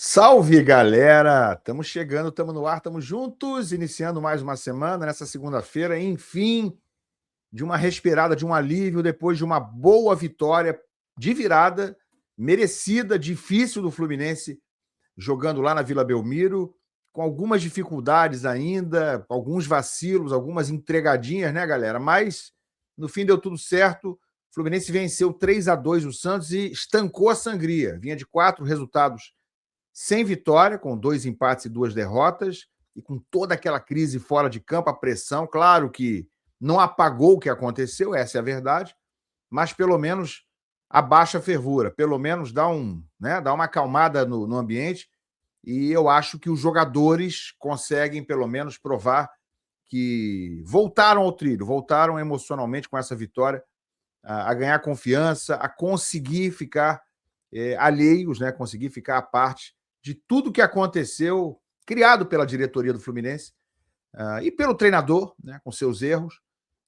Salve, galera! Estamos chegando, estamos no ar, estamos juntos, iniciando mais uma semana, nessa segunda-feira, enfim, de uma respirada, de um alívio, depois de uma boa vitória de virada, merecida, difícil do Fluminense, jogando lá na Vila Belmiro, com algumas dificuldades ainda, alguns vacilos, algumas entregadinhas, né, galera? Mas, no fim, deu tudo certo. O Fluminense venceu 3-2 o Santos e estancou a sangria. Vinha de 4 resultados sem vitória, com 2 empates e 2 derrotas, e com toda aquela crise fora de campo, a pressão, claro que não apagou o que aconteceu, essa é a verdade, mas pelo menos abaixa a fervura, pelo menos dá uma acalmada no ambiente, e eu acho que os jogadores conseguem pelo menos provar que voltaram ao trilho, voltaram emocionalmente com essa vitória, a ganhar confiança, a conseguir ficar alheios, né, conseguir ficar à parte de tudo que aconteceu, criado pela diretoria do Fluminense e pelo treinador, né, com seus erros,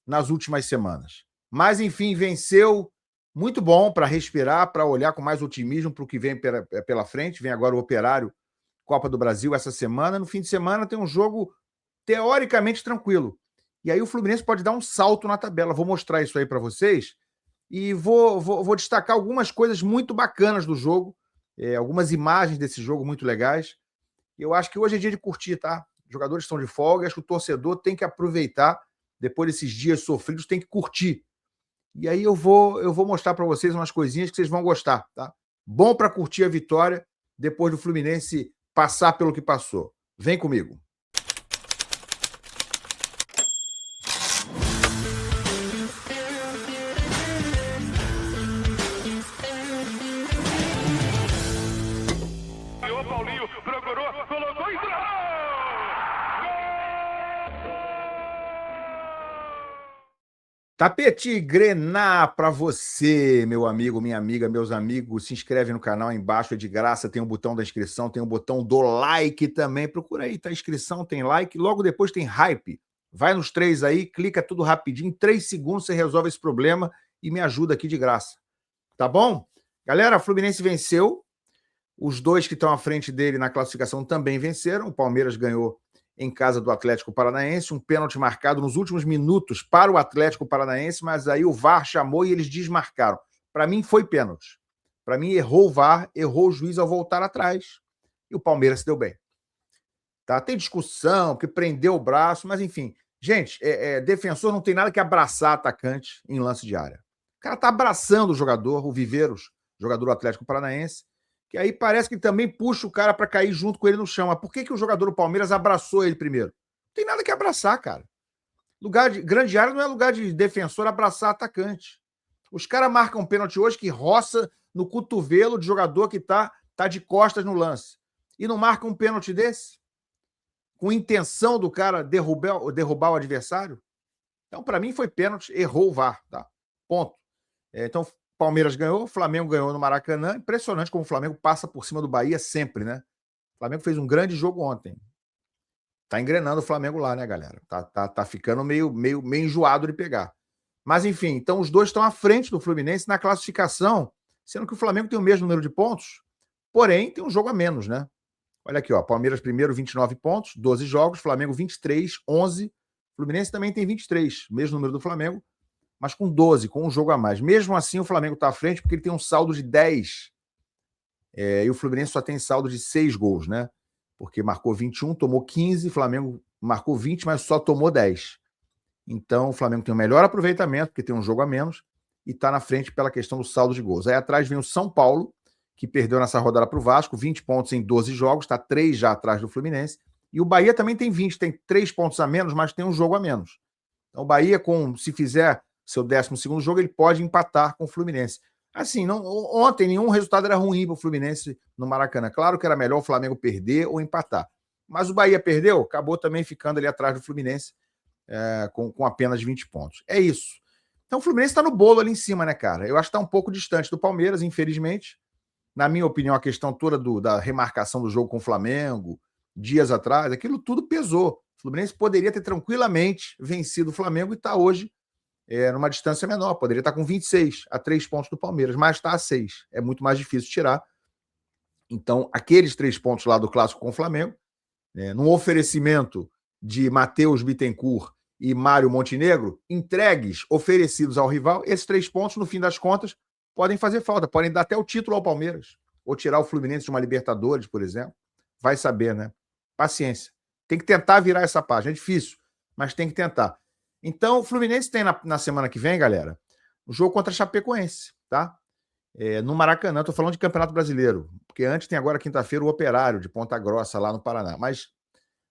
nas últimas semanas. Mas, enfim, venceu, muito bom para respirar, para olhar com mais otimismo para o que vem pela frente. Vem agora o Operário, Copa do Brasil, essa semana. No fim de semana tem um jogo teoricamente tranquilo. E aí o Fluminense pode dar um salto na tabela. Vou mostrar isso aí para vocês e vou destacar algumas coisas muito bacanas do jogo, algumas imagens desse jogo muito legais. Eu acho que hoje é dia de curtir, tá? Os jogadores estão de folga, acho que o torcedor tem que aproveitar, depois desses dias sofridos, tem que curtir. E aí eu vou mostrar para vocês umas coisinhas que vocês vão gostar, tá? Bom para curtir a vitória depois do Fluminense passar pelo que passou. Vem comigo. Tapete Grená para você, meu amigo, minha amiga, meus amigos. Se inscreve no canal aí embaixo, é de graça. Tem o botão da inscrição, tem o botão do like também. Procura aí, tá? Inscrição, tem like. Logo depois tem hype. Vai nos 3 aí, clica tudo rapidinho. Em 3 segundos você resolve esse problema e me ajuda aqui de graça. Tá bom? Galera, a Fluminense venceu. Os 2 que estão à frente dele na classificação também venceram. O Palmeiras ganhou em casa do Atlético Paranaense, um pênalti marcado nos últimos minutos para o Atlético Paranaense, mas aí o VAR chamou e eles desmarcaram. Para mim foi pênalti. Para mim errou o VAR, errou o juiz ao voltar atrás e o Palmeiras se deu bem. Tá? Tem discussão, que prendeu o braço, mas enfim. Gente, defensor não tem nada que abraçar atacante em lance de área. O cara tá abraçando o jogador, o Viveiros, jogador do Atlético Paranaense, que aí parece que também puxa o cara para cair junto com ele no chão. Mas por que o jogador do Palmeiras abraçou ele primeiro? Não tem nada que abraçar, cara. Lugar de grande área não é lugar de defensor abraçar atacante. Os caras marcam pênalti hoje que roça no cotovelo de jogador que tá de costas no lance. E não marca um pênalti desse? Com intenção do cara derrubar o adversário? Então, para mim, foi pênalti, errou o VAR. Tá? Ponto. Então, Palmeiras ganhou, Flamengo ganhou no Maracanã. Impressionante como o Flamengo passa por cima do Bahia sempre, né? O Flamengo fez um grande jogo ontem. Tá engrenando o Flamengo lá, né, galera? Tá ficando meio enjoado de pegar. Mas, enfim, então os dois estão à frente do Fluminense na classificação, sendo que o Flamengo tem o mesmo número de pontos, porém tem um jogo a menos, né? Olha aqui, ó, Palmeiras primeiro, 29 pontos, 12 jogos, Flamengo 23, 11. Fluminense também tem 23, mesmo número do Flamengo, mas com 12, com um jogo a mais. Mesmo assim, o Flamengo está à frente porque ele tem um saldo de 10. E o Fluminense só tem saldo de 6 gols, né? Porque marcou 21, tomou 15, o Flamengo marcou 20, mas só tomou 10. Então, o Flamengo tem um melhor aproveitamento, porque tem um jogo a menos, e está na frente pela questão do saldo de gols. Aí atrás vem o São Paulo, que perdeu nessa rodada para o Vasco, 20 pontos em 12 jogos, está 3 já atrás do Fluminense. E o Bahia também tem 20, tem 3 pontos a menos, mas tem um jogo a menos. Então, o Bahia, se fizer seu 12º jogo, ele pode empatar com o Fluminense. Assim, ontem nenhum resultado era ruim para o Fluminense no Maracanã. Claro que era melhor o Flamengo perder ou empatar. Mas o Bahia perdeu, acabou também ficando ali atrás do Fluminense com apenas 20 pontos. É isso. Então o Fluminense está no bolo ali em cima, né, cara? Eu acho que está um pouco distante do Palmeiras, infelizmente. Na minha opinião, a questão toda da remarcação do jogo com o Flamengo, dias atrás, aquilo tudo pesou. O Fluminense poderia ter tranquilamente vencido o Flamengo e está hoje numa distância menor. Poderia estar com 26, a 3 pontos do Palmeiras, mas está a 6. É muito mais difícil tirar. Então, aqueles 3 pontos lá do Clássico com o Flamengo, num oferecimento de Matheus Bittencourt e Mário Montenegro, entregues, oferecidos ao rival, esses 3 pontos, no fim das contas, podem fazer falta, podem dar até o título ao Palmeiras, ou tirar o Fluminense de uma Libertadores, por exemplo. Vai saber, né? Paciência. Tem que tentar virar essa página. É difícil, mas tem que tentar. Então, o Fluminense tem na semana que vem, galera, o jogo contra a Chapecoense, tá? No Maracanã, estou falando de Campeonato Brasileiro, porque antes tem agora, quinta-feira, o Operário de Ponta Grossa, lá no Paraná. Mas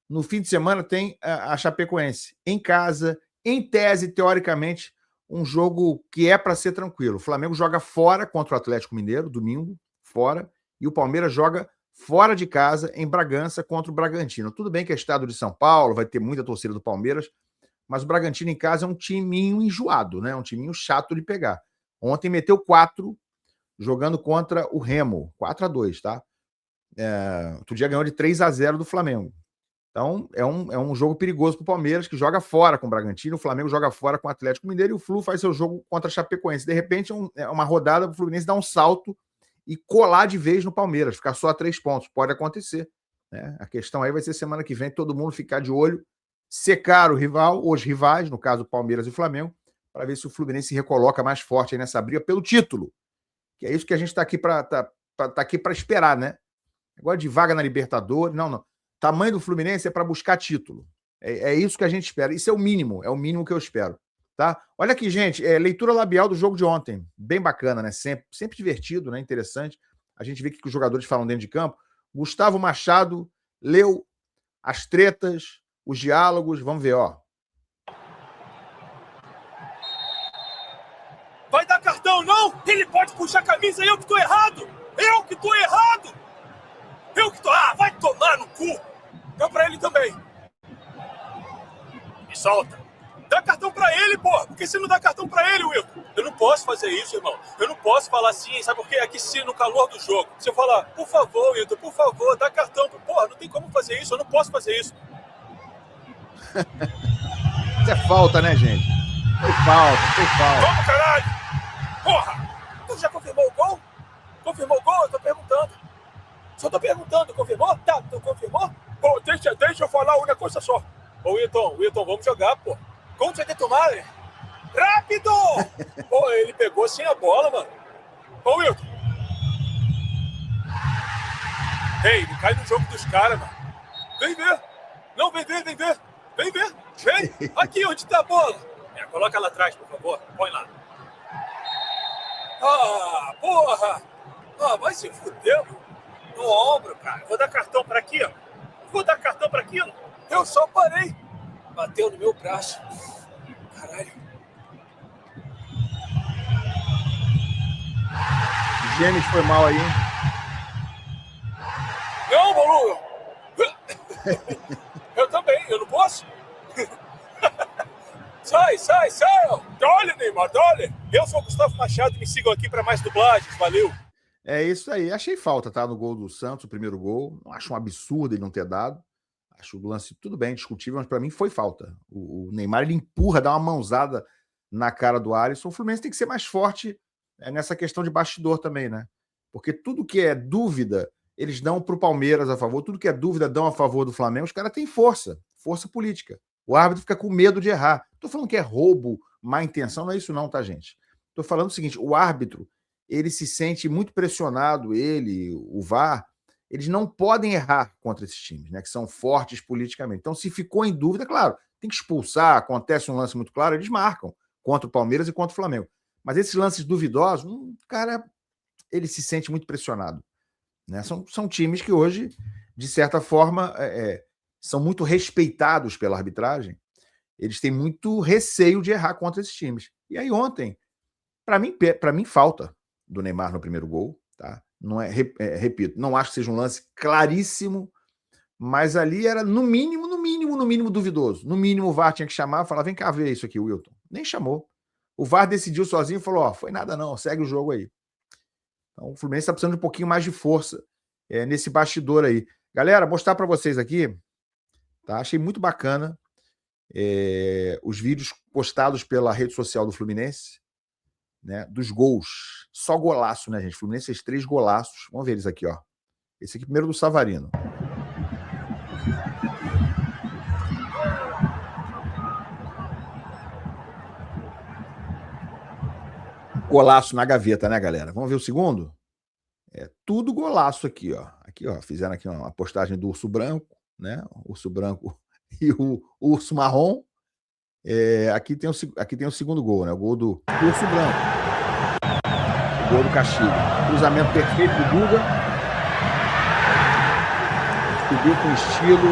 no fim de semana tem a Chapecoense em casa, em tese, teoricamente, um jogo que é para ser tranquilo. O Flamengo joga fora contra o Atlético Mineiro, domingo, fora, e o Palmeiras joga fora de casa, em Bragança, contra o Bragantino. Tudo bem que é estado de São Paulo, vai ter muita torcida do Palmeiras, mas o Bragantino em casa é um timinho enjoado, né? Um timinho chato de pegar. Ontem meteu 4 jogando contra o Remo, 4-2, tá? Outro dia ganhou de 3-0 do Flamengo. Então, é um jogo perigoso para o Palmeiras, que joga fora com o Bragantino, o Flamengo joga fora com o Atlético Mineiro e o Flu faz seu jogo contra a Chapecoense. De repente, é uma rodada para o Fluminense dar um salto e colar de vez no Palmeiras, ficar só a 3 pontos. Pode acontecer, né? A questão aí vai ser semana que vem, todo mundo ficar de olho, secar o rival, os rivais, no caso Palmeiras e Flamengo, para ver se o Fluminense se recoloca mais forte aí nessa briga pelo título. Que é isso que a gente está aqui para esperar, né? Agora de vaga na Libertadores, não. Tamanho do Fluminense é para buscar título. É isso que a gente espera. Isso é o mínimo que eu espero. Tá? Olha aqui, gente, leitura labial do jogo de ontem. Bem bacana, né? Sempre divertido, né? Interessante. A gente vê o que os jogadores falam dentro de campo. Gustavo Machado leu as tretas, os diálogos. Vamos ver, ó. Vai dar cartão, não? Ele pode puxar a camisa, eu que tô errado! Eu que tô errado! Ah, vai tomar no cu! Dá pra ele também. Me solta. Dá cartão pra ele, porra! Porque se não dá cartão pra ele, Wilton? Eu não posso fazer isso, irmão. Eu não posso falar assim, sabe por quê? Aqui sim, no calor do jogo. Se eu falar, por favor, Wilton, por favor, dá cartão. Porra, não tem como fazer isso, eu não posso fazer isso. Isso é falta, né, gente? Foi falta. Vamos, caralho! Porra! Tu já confirmou o gol? Confirmou o gol? Eu tô perguntando. Só tô perguntando, confirmou? Tá, tu confirmou? Pô, deixa eu falar uma coisa só. Ô, Wilton, vamos jogar, pô. Como você quer tomar, né? Rápido! Pô, ele pegou sem a bola, mano. Ô, Wilton. Ei, não cai no jogo dos caras, mano. Vem ver. Não, vem ver. Vem. Aqui, onde tá a bola? Coloca lá atrás, por favor. Põe lá. Ah, porra! Ah, vai se fuder, mano. No ombro, cara. Vou dar cartão pra aqui, ó. Vou dar cartão pra aquilo. Eu só parei. Bateu no meu braço. Caralho. Gêmeos foi mal aí, hein? Não, boludo. Eu também, eu não posso. Sai. Dole, Neymar, dole. Eu sou o Gustavo Machado e me sigam aqui para mais dublagens. Valeu. É isso aí. Achei falta, tá? No gol do Santos, o primeiro gol. Não acho um absurdo ele não ter dado. Acho o lance tudo bem, discutível, mas para mim foi falta. O Neymar, ele empurra, dá uma mãozada na cara do Alisson. O Fluminense tem que ser mais forte nessa questão de bastidor também, né? Porque tudo que é dúvida, eles dão pro Palmeiras a favor. Tudo que é dúvida, dão a favor do Flamengo. Os caras têm força política. O árbitro fica com medo de errar. Tô falando que é roubo, má intenção, não é isso não, tá, gente? Tô falando o seguinte, o árbitro, ele se sente muito pressionado, o VAR, eles não podem errar contra esses times, né, que são fortes politicamente. Então, se ficou em dúvida, claro, tem que expulsar, acontece um lance muito claro, eles marcam contra o Palmeiras e contra o Flamengo. Mas esses lances duvidosos, o cara, ele se sente muito pressionado. Né? São times que hoje, de certa forma, são muito respeitados pela arbitragem. Eles têm muito receio de errar contra esses times. E aí ontem, para mim falta do Neymar no primeiro gol, tá? Não repito, não acho que seja um lance claríssimo, mas ali era no mínimo duvidoso. No mínimo o VAR tinha que chamar e falar, vem cá ver isso aqui, Wilton. Nem chamou. O VAR decidiu sozinho e falou, foi nada não, segue o jogo aí. Então o Fluminense está precisando de um pouquinho mais de força nesse bastidor aí. Galera, mostrar para vocês aqui, tá? Achei muito bacana os vídeos postados pela rede social do Fluminense, né, dos gols. Só golaço, né, gente? O Fluminense fez 3 golaços. Vamos ver eles aqui, ó. Esse aqui primeiro do Savarino. Golaço na gaveta, né, galera? Vamos ver o segundo? É tudo golaço aqui, ó. Aqui, ó, fizeram aqui uma postagem do urso branco, né? O urso branco e o urso marrom. Aqui tem o segundo gol, né? O gol do urso branco. O gol do Castilho. Cruzamento perfeito do Guga. Subiu com estilo.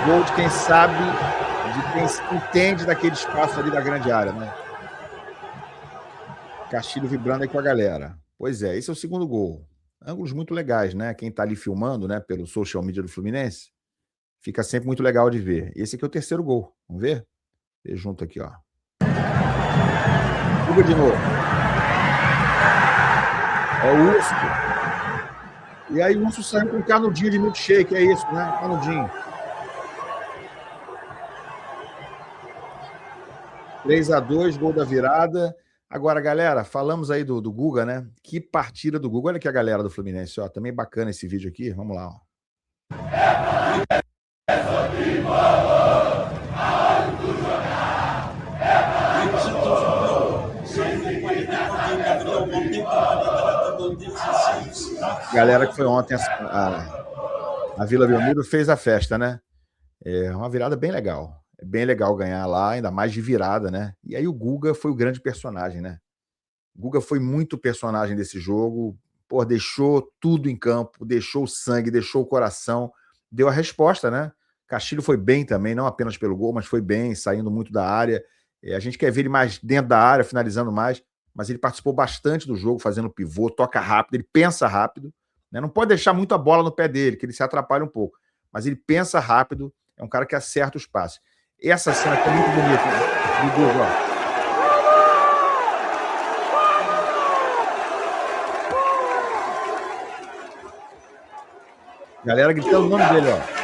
Gol de quem sabe, de quem entende daquele espaço ali da grande área, né? Castilho vibrando aí com a galera. Pois é, esse é o segundo gol. Ângulos muito legais, né? Quem tá ali filmando, né, pelo social media do Fluminense, fica sempre muito legal de ver. Esse aqui é o terceiro gol. Vamos ver? Ver junto aqui, ó. Guga de novo. É o Urso. E aí o Urso saiu com um canudinho de milkshake, é isso, né? Canudinho. 3-2, gol da virada. Agora, galera, falamos aí do Guga, né? Que partida do Guga. Olha aqui a galera do Fluminense, ó. Também bacana esse vídeo aqui. Vamos lá, ó. Galera que foi ontem a Vila Belmiro fez a festa, né? É uma virada bem legal. É bem legal ganhar lá, ainda mais de virada, né? E aí o Guga foi o grande personagem, né? O Guga foi muito personagem desse jogo. Pô, deixou tudo em campo, deixou o sangue, deixou o coração, deu a resposta, né? Castilho foi bem também, não apenas pelo gol, mas foi bem, saindo muito da área. A gente quer ver ele mais dentro da área, finalizando mais, mas ele participou bastante do jogo, fazendo pivô, toca rápido, ele pensa rápido, né? Não pode deixar muito a bola no pé dele, que ele se atrapalha um pouco, mas ele pensa rápido, é um cara que acerta os passes. Essa cena foi muito bonita, né? Do gol, ó. Galera gritando o nome dele, ó.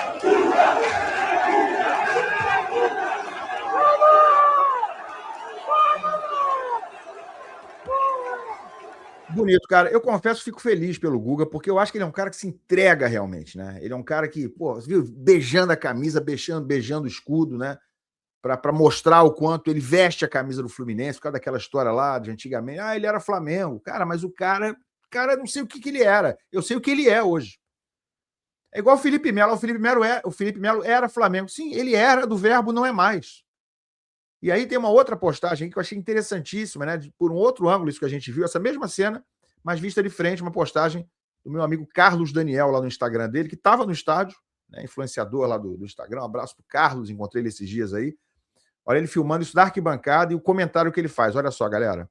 Bonito, cara. Eu confesso que fico feliz pelo Guga, porque eu acho que ele é um cara que se entrega realmente, né? Ele é um cara que, pô, você viu, beijando a camisa, beijando o escudo, né? Para mostrar o quanto ele veste a camisa do Fluminense, por causa daquela história lá de antigamente. Ah, ele era Flamengo. Cara, mas o cara não sei o que ele era. Eu sei o que ele é hoje. É igual o Felipe Melo. O Felipe Melo era Flamengo. Sim, ele era, do verbo não é mais. E aí tem uma outra postagem que eu achei interessantíssima, né? Por um outro ângulo, isso que a gente viu, essa mesma cena, mas vista de frente, uma postagem do meu amigo Carlos Daniel, lá no Instagram dele, que estava no estádio, né? Influenciador lá do Instagram. Um abraço pro Carlos, encontrei ele esses dias aí. Olha ele filmando isso da arquibancada e o comentário que ele faz. Olha só, galera.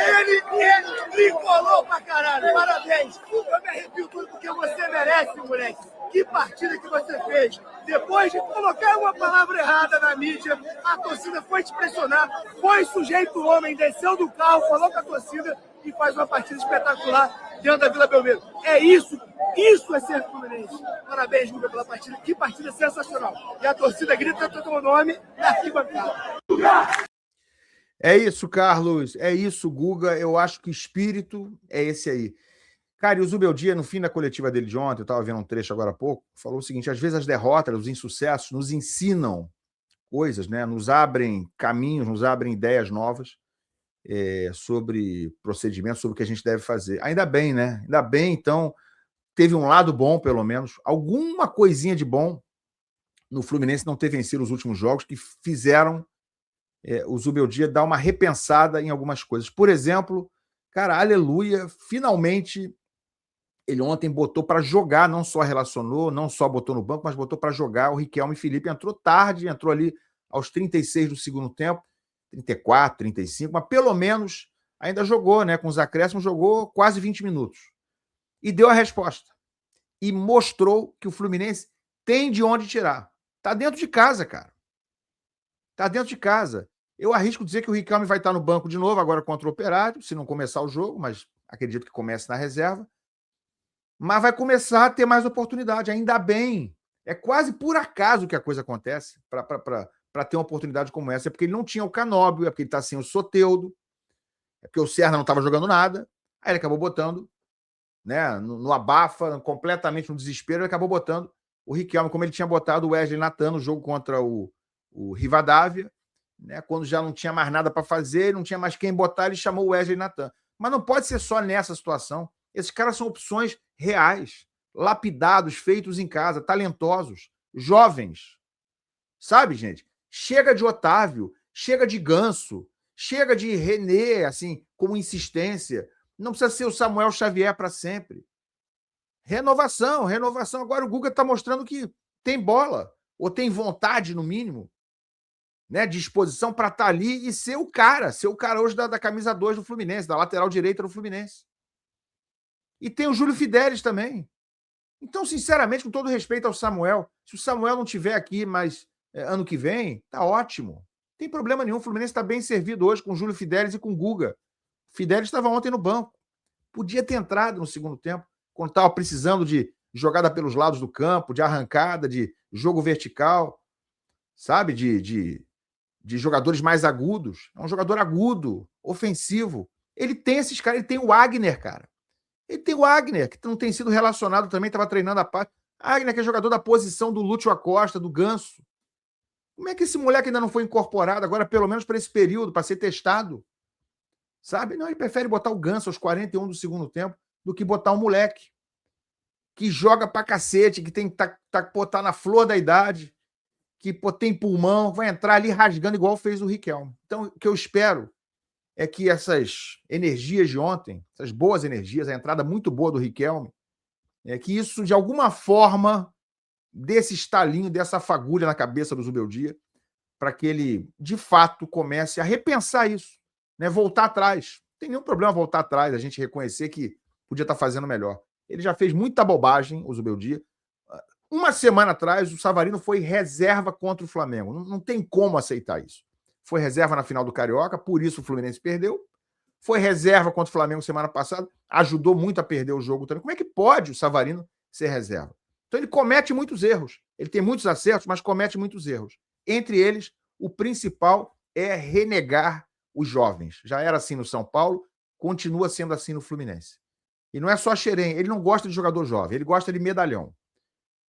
Ele tricolou pra caralho. Parabéns. Eu me arrepio tudo porque você merece, moleque. Que partida que você fez. Depois de colocar uma palavra errada na mídia, a torcida foi te pressionar, foi sujeito homem, desceu do carro, falou com a torcida e faz uma partida espetacular dentro da Vila Belmiro. É isso é ser Fluminense. Parabéns, Guga, pela partida. Que partida sensacional. E a torcida grita teu nome na arquibancada. É isso, Carlos. É isso, Guga. Eu acho que o espírito é esse aí. Cara, e o Zubeldia, no fim da coletiva dele de ontem, eu estava vendo um trecho agora há pouco, falou o seguinte: às vezes as derrotas, os insucessos nos ensinam coisas, né? Nos abrem caminhos, nos abrem ideias novas sobre procedimentos, sobre o que a gente deve fazer. Ainda bem, né? Ainda bem, então, teve um lado bom, pelo menos, alguma coisinha de bom no Fluminense não ter vencido os últimos jogos, que fizeram o Zubeldia dar uma repensada em algumas coisas. Por exemplo, cara, aleluia, finalmente ele ontem botou para jogar, não só relacionou, não só botou no banco, mas botou para jogar. O Riquelme Felipe entrou tarde, entrou ali aos 36 do segundo tempo, 34, 35, mas pelo menos ainda jogou, né? Com os acréscimos, jogou quase 20 minutos. E deu a resposta. E mostrou que o Fluminense tem de onde tirar. Tá dentro de casa, cara. Tá dentro de casa. Eu arrisco dizer que o Riquelme vai estar no banco de novo, agora contra o Operário, se não começar o jogo, mas acredito que comece na reserva. Mas vai começar a ter mais oportunidade, ainda bem. É quase por acaso que a coisa acontece para ter uma oportunidade como essa. É porque ele não tinha o Canóbio, é porque ele está sem o Soteldo, é porque o Serna não estava jogando nada. Aí ele acabou botando, né, no abafa, completamente no desespero, ele acabou botando o Riquelme, como ele tinha botado o Wesley Natan no jogo contra o Rivadavia, né, quando já não tinha mais nada para fazer, não tinha mais quem botar, ele chamou o Wesley Natan. Mas não pode ser só nessa situação. Esses caras são opções reais, lapidados, feitos em casa, talentosos, jovens. Sabe, gente? Chega de Otávio, chega de Ganso, chega de René, assim, como insistência. Não precisa ser o Samuel Xavier para sempre. Renovação, renovação. Agora o Guga está mostrando que tem bola, ou tem vontade, no mínimo, né, disposição para estar ali e ser o cara hoje da camisa 2 do Fluminense, da lateral direita do Fluminense. E tem o Júlio Fidelis também. Então, sinceramente, com todo respeito ao Samuel, se o Samuel não estiver aqui, mas ano que vem, tá ótimo. Não tem problema nenhum. O Fluminense está bem servido hoje com o Júlio Fidelis e com o Guga. O Fidelis estava ontem no banco. Podia ter entrado no segundo tempo, quando estava precisando de jogada pelos lados do campo, de arrancada, de jogo vertical, sabe? De jogadores mais agudos. É um jogador agudo, ofensivo. Ele tem esses caras, ele tem o Wagner, cara. Ele tem o Wagner, que não tem sido relacionado também, estava treinando a parte. Wagner, que é jogador da posição do Lúcio Acosta, do Ganso. Como é que esse moleque ainda não foi incorporado agora, pelo menos para esse período, para ser testado? Sabe? Não, ele prefere botar o Ganso aos 41 do segundo tempo do que botar um moleque que joga pra cacete, que tem que tá na flor da idade, que tem pulmão, vai entrar ali rasgando igual fez o Riquelme. Então, o que eu espero é que essas energias de ontem, essas boas energias, a entrada muito boa do Riquelme, é que isso, de alguma forma, desse estalinho, dessa fagulha na cabeça do Zubeldia, para que ele, de fato, comece a repensar isso, né? Voltar atrás. Não tem nenhum problema voltar atrás, a gente reconhecer que podia estar fazendo melhor. Ele já fez muita bobagem, o Zubeldia. Uma semana atrás, o Savarino foi reserva contra o Flamengo. Não tem como aceitar isso. Foi reserva na final do Carioca, por isso o Fluminense perdeu. Foi reserva contra o Flamengo semana passada, ajudou muito a perder o jogo também. Como é que pode o Savarino ser reserva? Então ele comete muitos erros. Ele tem muitos acertos, mas comete muitos erros. Entre eles, o principal é renegar os jovens. Já era assim no São Paulo, continua sendo assim no Fluminense. E não é só Xerém, ele não gosta de jogador jovem, ele gosta de medalhão.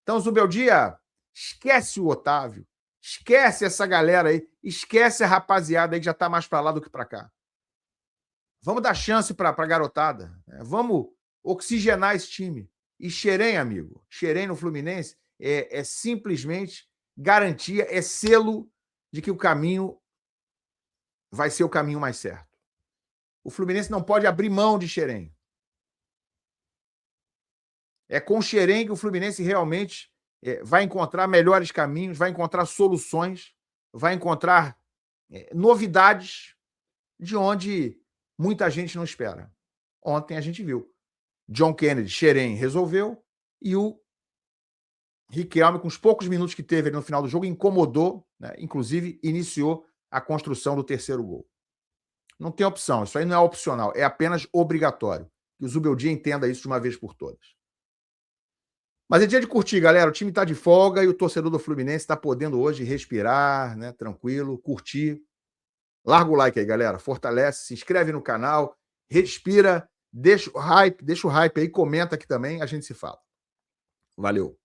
Então, Zubeldia, esquece o Otávio, esquece essa galera aí, esquece a rapaziada aí que já tá mais para lá do que para cá. Vamos dar chance para a garotada, né? Vamos oxigenar esse time. E Xerém, amigo, Xerém no Fluminense é simplesmente garantia, é selo de que o caminho vai ser o caminho mais certo. O Fluminense não pode abrir mão de Xerém. É com Xerém que o Fluminense realmente vai encontrar melhores caminhos, vai encontrar soluções, vai encontrar novidades de onde muita gente não espera. Ontem a gente viu. John Kennedy, Xerém resolveu e o Riquelme, com os poucos minutos que teve ali no final do jogo, incomodou, né? Inclusive iniciou a construção do terceiro gol. Não tem opção, isso aí não é opcional, é apenas obrigatório. Que o Zubeldia entenda isso de uma vez por todas. Mas é dia de curtir, galera. O time está de folga e o torcedor do Fluminense está podendo hoje respirar, né, tranquilo, curtir. Larga o like aí, galera. Fortalece, se inscreve no canal, respira, deixa o hype aí, comenta aqui também, a gente se fala. Valeu.